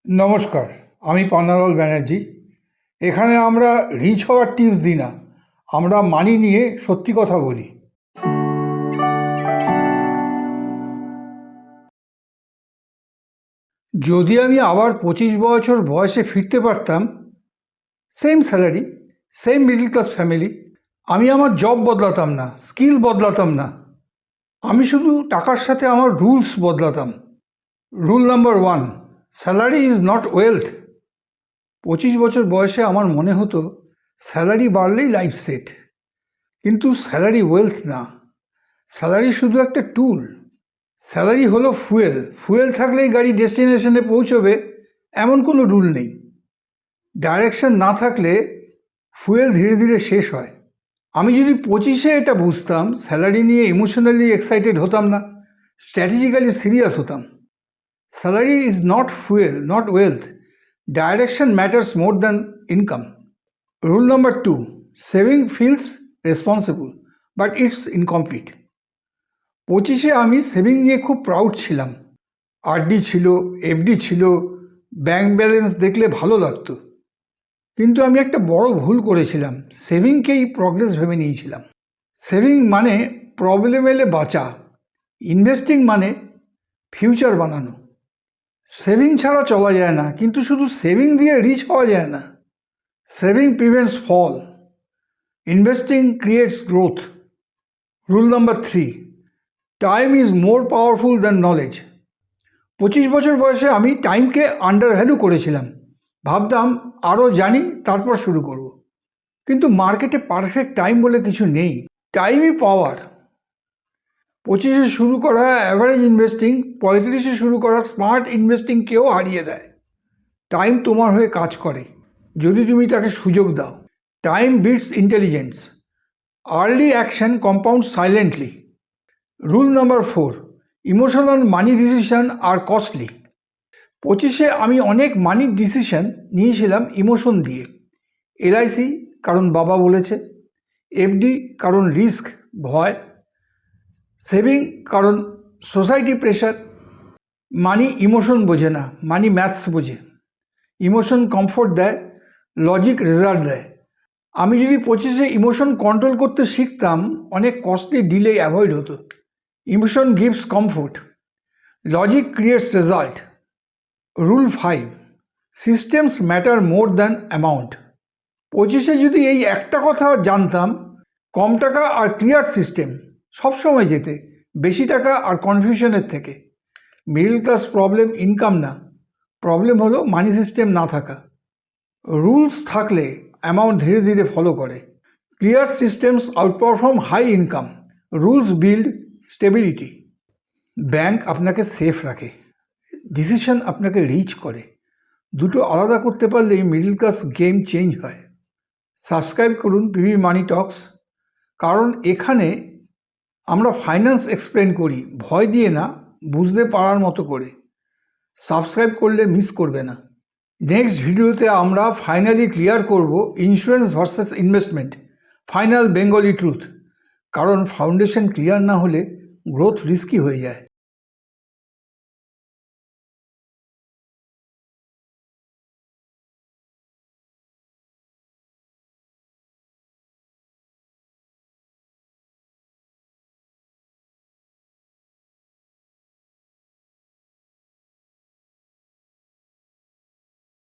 নমস্কার, আমি পান্নালাল ব্যানার্জি। এখানে আমরা রিচ হওয়ার টিপস দিই না, আমরা মানি নিয়ে সত্যি কথা বলি। যদি আমি আবার 25 বছর বয়সে ফিরতে পারতাম, same salary, same middle class family, আমি আমার জব বদলাতাম না, স্কিল বদলাতাম না, আমি শুধু টাকার সাথে আমার রুলস বদলাতাম। Rule number 1, salary is not wealth. 25 বছর বয়সে আমার মনে হতো স্যালারি বাড়লেই লাইফ সেট, কিন্তু স্যালারি ওয়েলথ না, স্যালারি শুধু একটা টুল। স্যালারি হলো ফুয়েল, ফুয়েল থাকলেই গাড়ি ডেস্টিনেশনে পৌঁছবে এমন কোনো রুল নেই। ডাইরেকশন না থাকলে ফুয়েল ধীরে ধীরে শেষ হয়। আমি যদি 25-এ এটা বুঝতাম, স্যালারি নিয়ে ইমোশনালি এক্সাইটেড হতাম না, স্ট্র্যাটেজিক্যালি সিরিয়াস হতাম। Salary is not fuel, not wealth, direction matters more than income. Rule number 2, saving feels responsible but it's incomplete. 25-এ আমি সেভিং নিয়ে খুব প্রাউড ছিলাম। আরডি ছিল, এফডি ছিল, ব্যাংক ব্যালেন্স দেখলে ভালো লাগতো। কিন্তু আমি একটা বড় ভুল করেছিলাম, সেভিংকেই প্রগ্রেস ভেবে নিয়েছিলাম। সেভিং মানে প্রবলেম এলে বাঁচা, ইনভেস্টিং মানে ফিউচার বানানো। সেভিং ছাড়া চলা যায় না, কিন্তু শুধু সেভিং দিয়ে রিচ হওয়া যায় না। Saving prevents fall, investing creates growth. Rule number 3, time is more powerful than knowledge. 25 বছর বয়সে আমি টাইমকে আন্ডার ভ্যালু করেছিলাম। ভাবতাম আরও জানি তারপর শুরু করব। কিন্তু মার্কেটে পারফেক্ট টাইম বলে কিছু নেই, টাইমই পাওয়ার। 25-এ শুরু করা অ্যাভারেজ ইনভেস্টিং 35-এ শুরু করা স্মার্ট ইনভেস্টিংকেও হারিয়ে দেয়। টাইম তোমার হয়ে কাজ করে যদি তুমি তাকে সুযোগ দাও। Time beats intelligence, early action compound silently. Rule number 4, emotional money decision are costly. 25-এ আমি অনেক মানির ডিসিশন নিয়েছিলাম ইমোশন দিয়ে। এলআইসি কারণ বাবা বলেছে, এফডি কারণ রিস্ক ভয়, সেভিং কারণ সোসাইটি প্রেশার। মানি ইমোশন বোঝে না, মানি ম্যাথস বোঝে। ইমোশন কমফোর্ট দেয়, লজিক রেজাল্ট দেয়। আমি যদি 25-এ ইমোশন কন্ট্রোল করতে শিখতাম, অনেক কস্টলি ডিলে অ্যাভয়েড হতো। Emotion gives comfort, logic creates result. Rule 5, systems matter more than amount. 25-এ যদি এই একটা কথা জানতাম, কম টাকা আর ক্লিয়ার সিস্টেম সবসময় যেতে বেশি টাকা আর কনফিউশনের থেকে। মিডল ক্লাস প্রবলেম ইনকাম না, প্রবলেম হলো মানি সিস্টেম না থাকা। রুলস থাকলে অ্যামাউন্ট ধীরে ধীরে ফলো করে। Clear systems outperform high income, rules build stability. Bank আপনাকে সেফ রাখে, ডিসিশন আপনাকে রিচ করে। দুটো আলাদা করতে পারলেই মিডল ক্লাস গেম চেঞ্জ হয়। সাবস্ক্রাইব করুন পিভি মানি টক্স, কারণ এখানে আমরা ফাইন্যান্স এক্সপ্লেন করি, ভয় দিয়ে না, বুঝতে পারার মতো করে। সাবস্ক্রাইব করলে মিস করবে না। নেক্সট ভিডিওতে আমরা ফাইনালি ক্লিয়ার করব insurance versus investment, final Bengali truth. কারণ ফাউন্ডেশন ক্লিয়ার না হলে গ্রোথ রিস্কি হয়ে যায়।